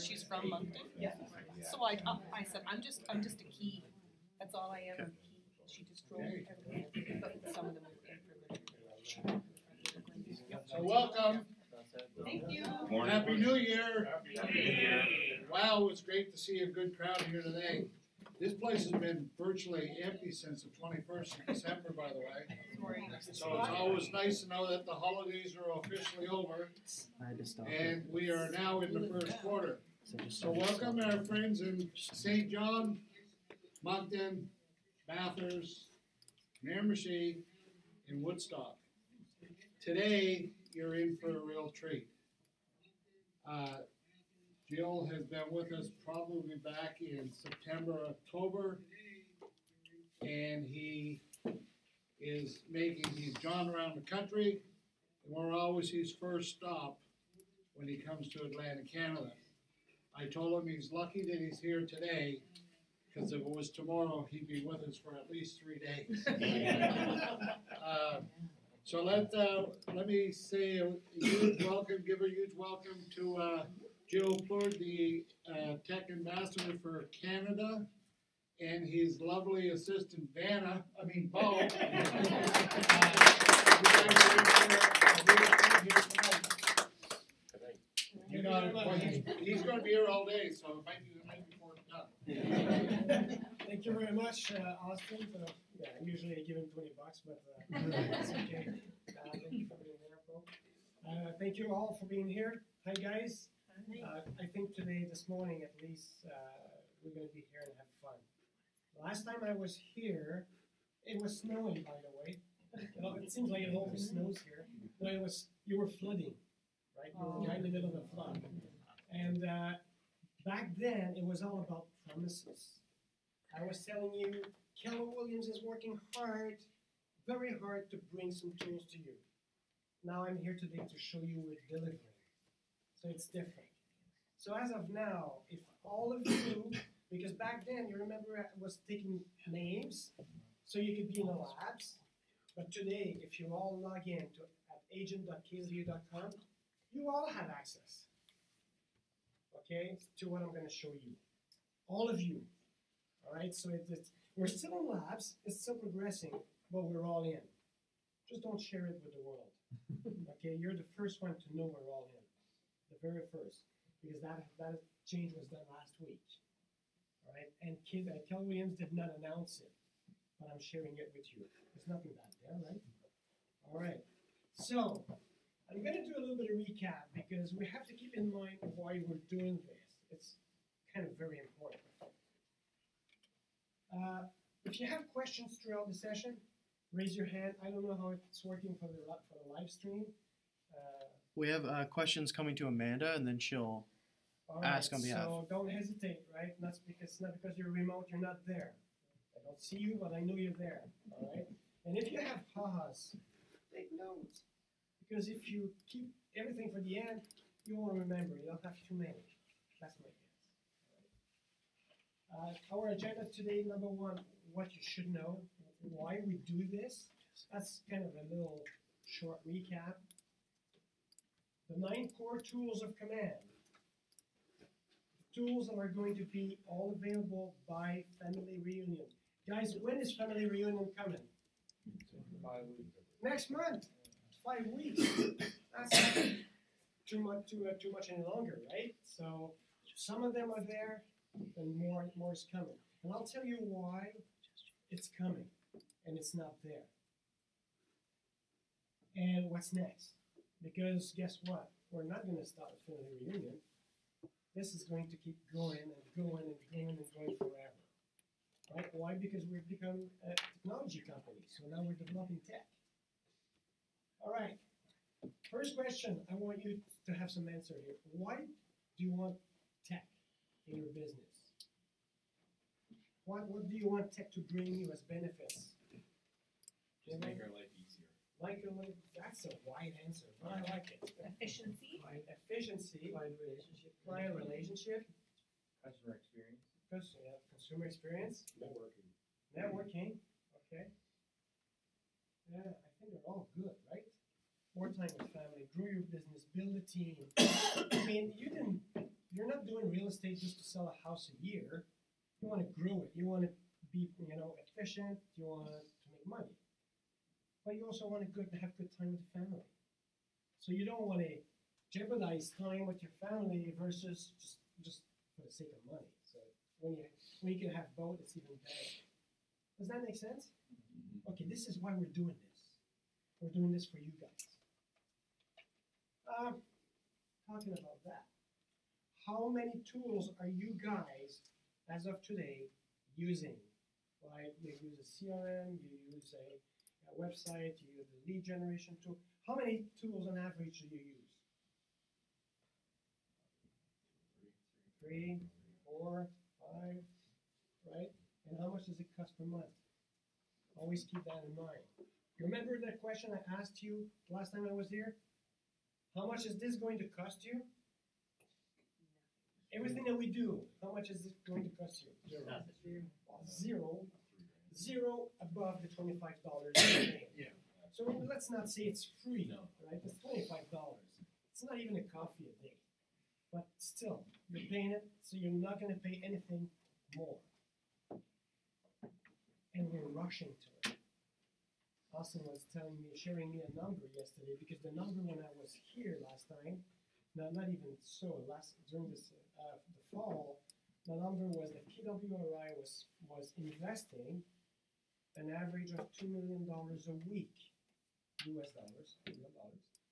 she's from Moncton. Yeah. So I said, I'm just a key. That's all I am. A key. She just drove everything, but some of them were in for So welcome. Thank you. Happy New Year. Happy New Year. Wow, it's great to see a good crowd here today. This place has been virtually empty since the 21st of December, by the way. So it's always nice to know that the holidays are officially over. And we are now in the first quarter. So welcome our friends in St. John, Moncton, Bathurst, Miramichi, and Woodstock. Today, you're in for a real treat. Jill has been with us probably back in September, October, and he's gone around the country, and we're always his first stop when he comes to Atlantic Canada. I told him he's lucky that he's here today, because if it was tomorrow, he'd be with us for at least 3 days. So let me say a huge welcome, give a huge welcome to Joe Plourde, the Tech Ambassador for Canada, and his lovely assistant, Bo. He's going to be here all day, so it might be the night before it's done. Thank you very much, Austin. Usually I give him $20, but it's okay. Thank you for being here, bro. Thank you all for being here. Hi, guys. I think this morning at least, we're going to be here and have fun. Last time I was here, it was snowing, by the way. It seems like it always snows here. But you were flooding, right? You were right in the middle of a flood. And back then, it was all about promises. I was telling you, Keller Williams is working hard, very hard to bring some tools to you. Now I'm here today to show you we're delivering. So it's different. So as of now, if all of you, because back then, you remember I was taking names, so you could be in the labs. But today, if you all log in at agent.klu.com, you all have access, okay, to what I'm going to show you. All of you. All right, so we're still in labs, it's still progressing, but we're all in. Just don't share it with the world. Okay, you're the first one to know we're all in. The very first. Because that change was done last week. All right, and Keller Williams did not announce it, but I'm sharing it with you. There's nothing bad there, right? All right, so I'm going to do a little bit of recap because we have to keep in mind why we're doing this. It's kind of very important. If you have questions throughout the session, raise your hand. I don't know how it's working for the live stream. We have questions coming to Amanda, and then she'll ask on behalf. So don't hesitate, right? Not because you're remote, you're not there. I don't see you, but I know you're there. All right. And if you have ha-has, take notes, because if you keep everything for the end, you won't remember. You'll have too many. That's my guess. Our agenda today, number one, what you should know, why we do this. That's kind of a little short recap. The 9 core tools of command. Tools that are going to be all available by Family Reunion. Guys, when is Family Reunion coming? 5 weeks. Next month. 5 weeks. That's too much any longer, right? So some of them are there, and more is coming. And I'll tell you why it's coming, and it's not there. And what's next? Because guess what? We're not going to stop at Family Reunion. This is going to keep going and going and going and going forever. Right? Why? Because we've become a technology company. So now we're developing tech. All right. First question, I want you to have some answer here. Why do you want tech in your business? What do you want tech to bring you as benefits? Just make our life easier. That's a wide answer, but I like it. Efficiency. Efficiency. Client relationship. Customer experience. Consumer experience. Networking. Okay. Yeah, I think they're all good, right? More time with family, grow your business, build a team. I mean, you're not doing real estate just to sell a house a year. You wanna grow it, you wanna be, efficient, you want to make money. But you also wanna have good time with the family. So you don't wanna jeopardize time with your family versus just for the sake of money. So when you can have both, it's even better. Does that make sense? Okay, this is why we're doing this. We're doing this for you guys. Talking about that, how many tools are you guys, as of today, using? Like you use a CRM, you use a website, you use a lead generation tool. How many tools on average do you use? 3, 4, 5, right? And how much does it cost per month? Always keep that in mind. You remember that question I asked you last time I was here? How much is this going to cost you? Everything that we do, how much is it going to cost you? Zero. Zero above the $25 you're paying. Yeah. So let's not say it's free, right? It's $25. It's not even a coffee a day. But still, you're paying it, so you're not going to pay anything more. And we're rushing to it. Austin was sharing me a number yesterday, because the number when I was here last time, not even so, during this the fall, the number was that KWRI was investing an average of $2 million a week, US dollars, real dollars.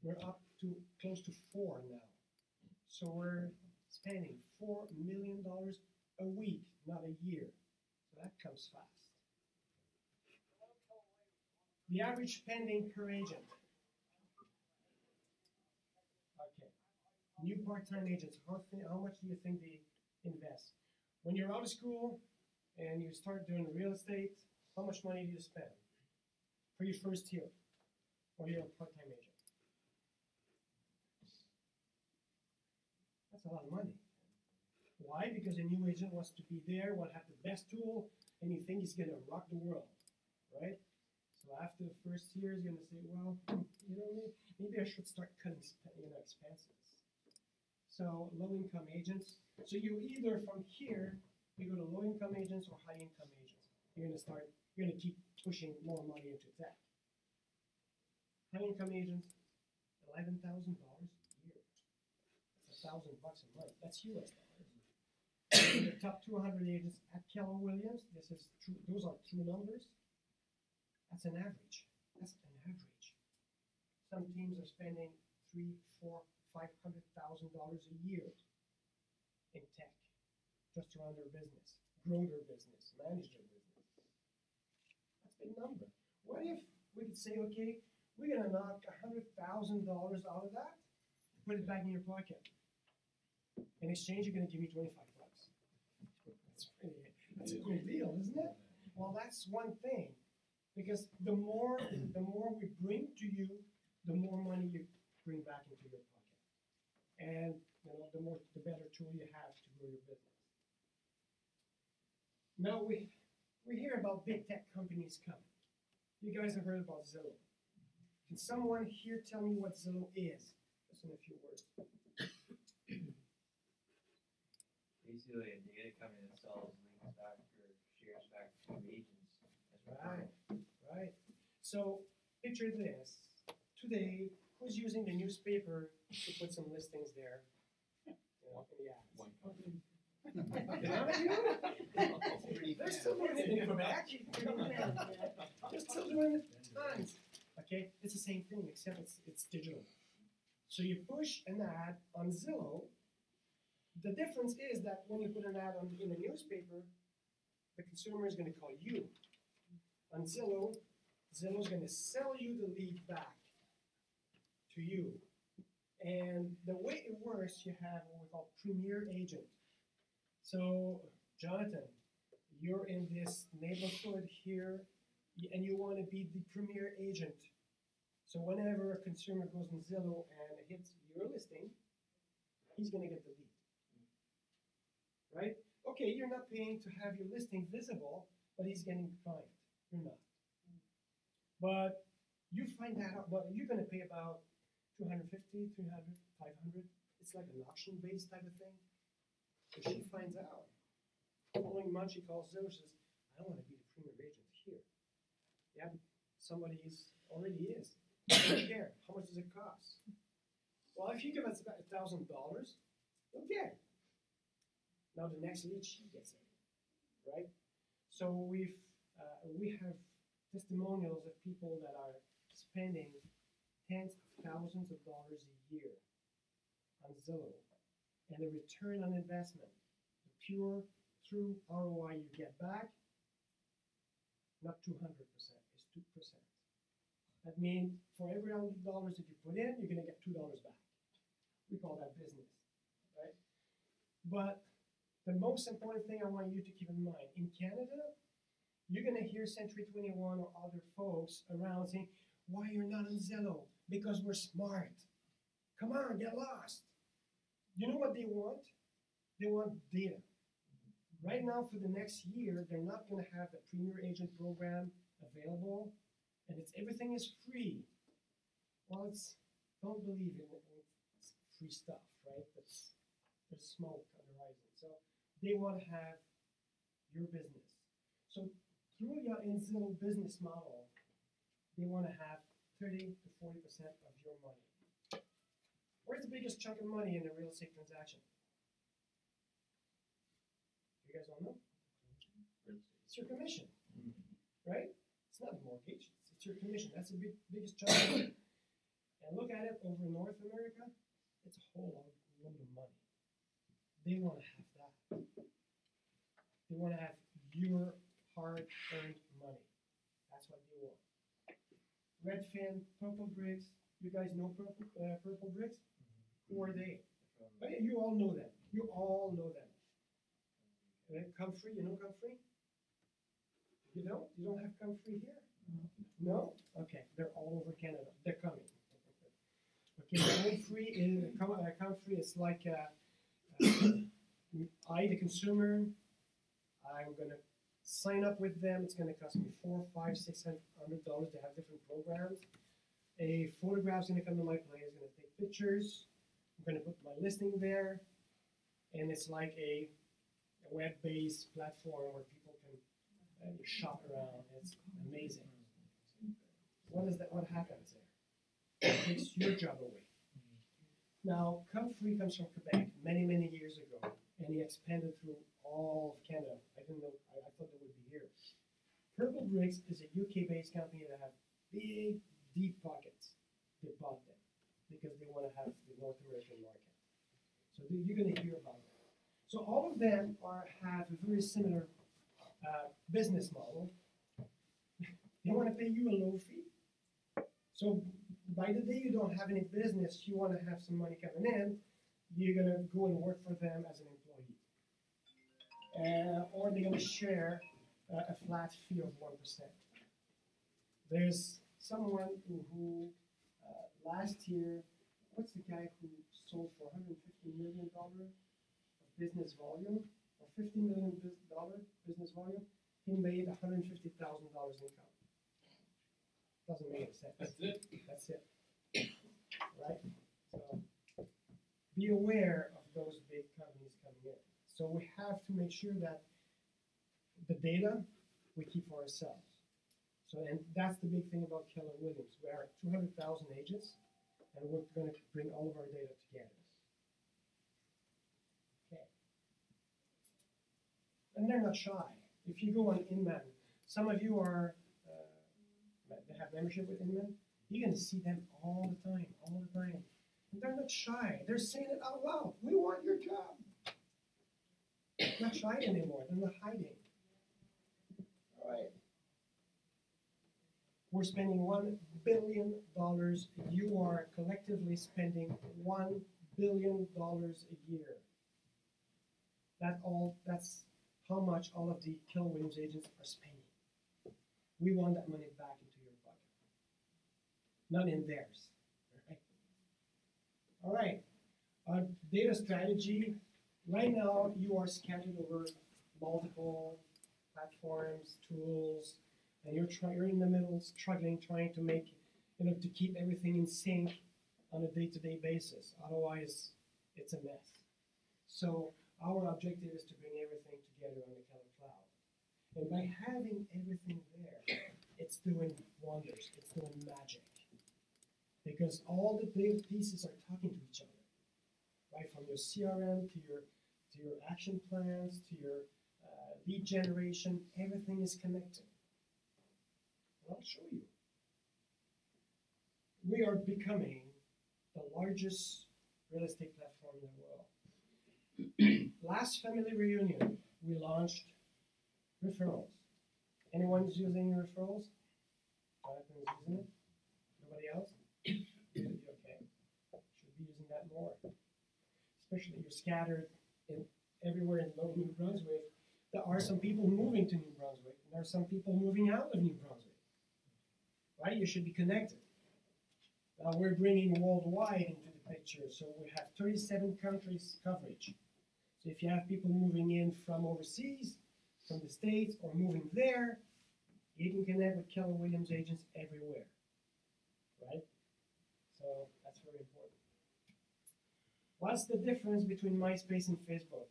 We're up to close to 4 now. So we're spending $4 million a week, not a year. So that comes fast. The average spending per agent. Okay. New part-time agents, how much do you think they invest? When you're out of school and you start doing real estate, how much money do you spend for your first year when you're a part-time agent? That's a lot of money. Why? Because a new agent wants to be there, will have the best tool, and you think he's going to rock the world, right? So after the first year, he's going to say, well, maybe I should start cutting expenses. So low-income agents. So you either from here, you go to low-income agents or high-income agents. You're going to keep pushing more money into tech. High-income agents, $11,000 a year. That's $1,000 a month. That's US dollars. The top 200 agents at Keller Williams, those are true numbers. That's an average. That's an average. Some teams are spending $300,000, $400,000, $500,000 a year in tech, just to run their business, grow their business, manage their business. That's a big number. What if we could say, okay, we're gonna knock $100,000 out of that, put it back in your pocket. In exchange, you're gonna give me $25. That's a cool deal, isn't it? Well, that's one thing. Because the more we bring to you, the more money you bring back into your pocket, and the better tool you have to grow your business. Now we hear about big tech companies coming. You guys have heard about Zillow. Can someone here tell me what Zillow is? Just in a few words. Basically, a data company that sells links back or shares back to agents. Right. So picture this. Today, who's using the newspaper to put some listings there? In the ads. One company. They're still doing it in Quebec. They're still doing it tons. Okay, it's the same thing except it's digital. So you push an ad on Zillow. The difference is that when you put an ad in a newspaper, the consumer is going to call you. On Zillow, Zillow's going to sell you the lead back to you. And the way it works, you have what we call Premier Agent. So, Jonathan, you're in this neighborhood here, and you want to be the Premier Agent. So whenever a consumer goes on Zillow and hits your listing, he's going to get the lead. Right? Okay, you're not paying to have your listing visible, but he's getting the client. You're not. But you find that out, well, you're going to pay about $250, $300, $500. It's like an auction-based type of thing. So she finds out. Following month, she calls Zillow, she says, I don't wanna be the premier agent here. Yeah, but somebody already is. I don't care. How much does it cost? Well, if you give us about $1,000, okay. Now the next lead, she gets it, right? So we have testimonials of people that are spending tens of thousands of dollars a year on Zillow, and the return on investment, the pure true ROI you get back, not 200%, it's 2%. That means for every $100 that you put in, you're gonna get $2 back. We call that business, right? But the most important thing I want you to keep in mind, in Canada, you're gonna hear Century 21 or other folks around saying, why you're not on Zillow? Because we're smart. Come on, get lost. You know what they want? They want data. Right now, for the next year, they're not gonna have the Premier Agent program available, and everything is free. Well, don't believe in it's free stuff, right? There's smoke on the horizon. So they want to have your business. So through your Zillow business model, they want to have 30 to 40% of your money. Where's the biggest chunk of money in a real estate transaction? You guys all know? It's your commission, right? It's not a mortgage, it's your commission. That's the biggest chunk of money. And look at it over North America, it's a whole lot of money. They want to have that. They want to have your hard-earned money. That's what they want. Redfin, Purple Bricks, you guys know Purple Bricks? Who are they? Oh, yeah, you all know them. You all know them. Comfrey, you know Comfrey? You don't? You don't have Comfrey here? No? Okay, they're all over Canada. They're coming. Okay, Comfrey is like I, the consumer, I'm gonna sign up with them. It's gonna cost me $400, $500, $600. They have different programs. A photograph's gonna come to my place. Gonna take pictures. I'm gonna put my listing there, and it's like a web-based platform where people can shop around. It's amazing. What happens there? It takes your job away. Now, Comfrey comes from Quebec many, many years ago, and he expanded through all of Canada. I didn't know, I thought they would be here. Purple Bricks is a UK-based company that have big, deep pockets. They bought them because they want to have the North American market. So you're going to hear about them. So all of them have a very similar business model. They want to pay you a low fee. So by the day you don't have any business, you want to have some money coming in, you're going to go and work for them as an employee. Or they're going to share a flat fee of 1%. There's someone who last year, what's the guy who sold for $150 million of business volume, or $50 million business volume? He made $150,000 income. Doesn't make sense. That's it. That's it. Right? So be aware of those big companies coming in. So we have to make sure that the data we keep for ourselves. So, and that's the big thing about Keller Williams. We are 200,000 agents, and we're going to bring all of our data together. Okay. And they're not shy. If you go on Inman, some of you are they have membership with Inman. You're going to see them all the time. And they're not shy. They're saying it out loud. We want your job. They're not shy anymore. They're not hiding. All right. We're spending $1 billion. You are collectively spending $1 billion a year. That's how much all of the Keller Williams agents are spending. We want that money back into your pocket, not in theirs. All right. Our data strategy. Right now, you are scattered over multiple platforms, tools, and you're in the middle, struggling, trying to make, to keep everything in sync on a day-to-day basis. Otherwise, it's a mess. So Our objective is to bring everything together on the Keller cloud. And by having everything there, it's doing wonders. It's doing magic. Because all the big pieces are talking to each other, right? From your CRM to your action plans to your lead generation, everything is connected. And I'll show you. We are becoming the largest real estate platform in the world. Last family reunion, we launched referrals. Anyone using referrals? Jonathan is using it? Nobody else? Okay. Should be using that more. Especially you're scattered everywhere in New Brunswick. There are some people moving to New Brunswick, and there are some people moving out of New Brunswick. Right? You should be connected. We're bringing worldwide into the picture, so we have 37 countries coverage. So if you have people moving in from overseas, from the States, or moving there, you can connect with Keller Williams agents everywhere, right? So that's very important. What's the difference between MySpace and Facebook?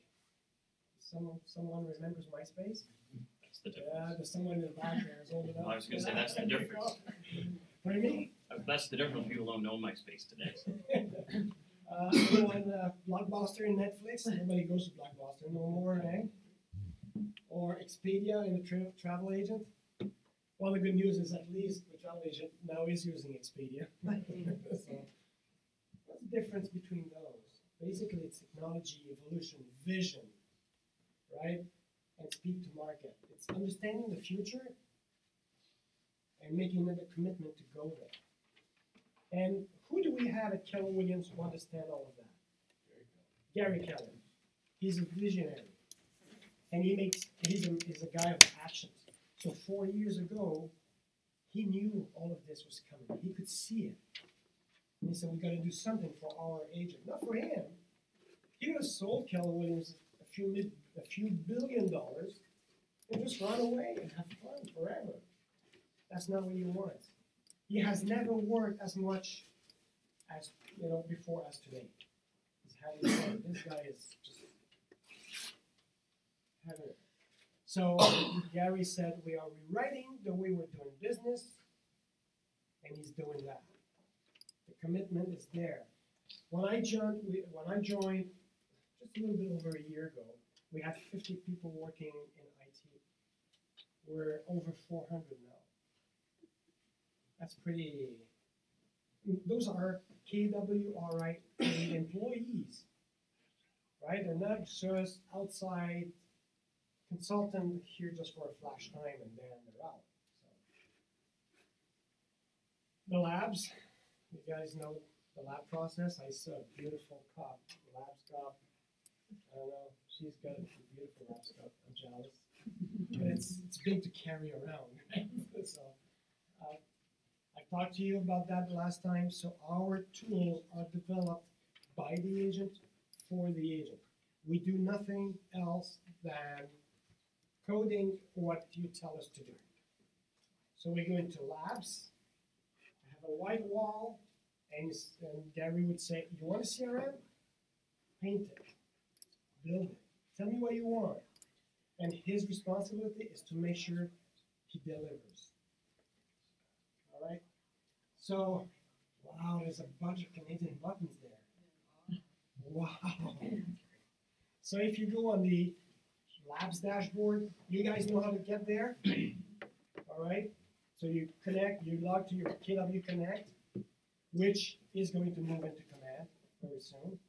Someone remembers MySpace? That's the difference. Yeah, there's someone in the back there who's old enough. I was gonna say that's the difference. Pardon me? That's the difference. People don't know MySpace today. Blockbuster and Netflix. Nobody goes to Blockbuster no more, eh? Or Expedia and the travel agent. Well, the good news is at least the travel agent now is using Expedia. So, what's the difference between those? Basically, it's technology, evolution, vision, right? And speed to market. It's understanding the future and making it a commitment to go there. And who do we have at Keller Williams who understand all of that? Gary Keller. He's a visionary. And he's a guy of actions. So 4 years ago, he knew all of this was coming. He could see it. And he said, we got to do something for our agent. Not for him. He would have sold Keller Williams a few $billion and just run away and have fun forever. That's not what he wants. He has never worked as much as before as today. He's having fun. This guy is just having it. So Gary said we are rewriting the way we're doing business, and he's doing that. The commitment is there. When I joined just a little bit over a year ago, we had 50 people working in IT. We're over 400 now. That's pretty. Those are KWRI employees, right? They're not just outside consultant here just for a flash time and then they're out. So. The labs, you guys know the lab process. I saw a beautiful cup, labs cup. I don't know, she's got a beautiful labs cup. I'm jealous. But it's big to carry around, right? So I talked to you about that the last time. So our tools are developed by the agent for the agent. We do nothing else than coding what you tell us to do. So we go into labs. I have a white wall, and Gary would say, you want a CRM? Paint it. Build it. Tell me what you want. And his responsibility is to make sure he delivers. All right? So, wow, there's a bunch of Canadian buttons there. Wow. So if you go on the Labs dashboard, you guys know how to get there? All right? So you log to your KW Connect, which is going to move into Command very soon.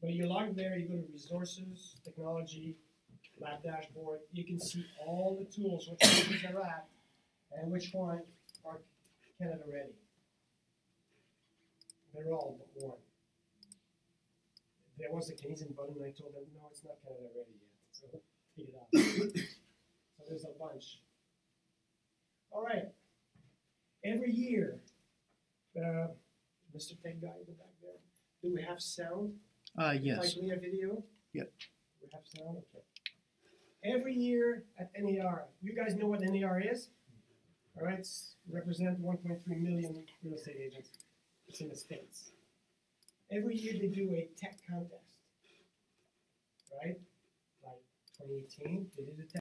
But you log there, you go to Resources, Technology, Lab Dashboard. You can see all the tools, which ones are at, and which ones are Canada ready. They're all but one. There was a Canadian button, and I told them, no, it's not Canada ready yet. So take it out. So there's a bunch. All right. Every year, Mr. Tech Guy in the back there, do we have sound? Yes. If I play a video? Yep. We have sound? Okay. Every year at NAR, you guys know what NAR is? All right, represent 1.3 million real estate agents. It's in the States. Every year they do a tech contest. right? Like 2018, they did a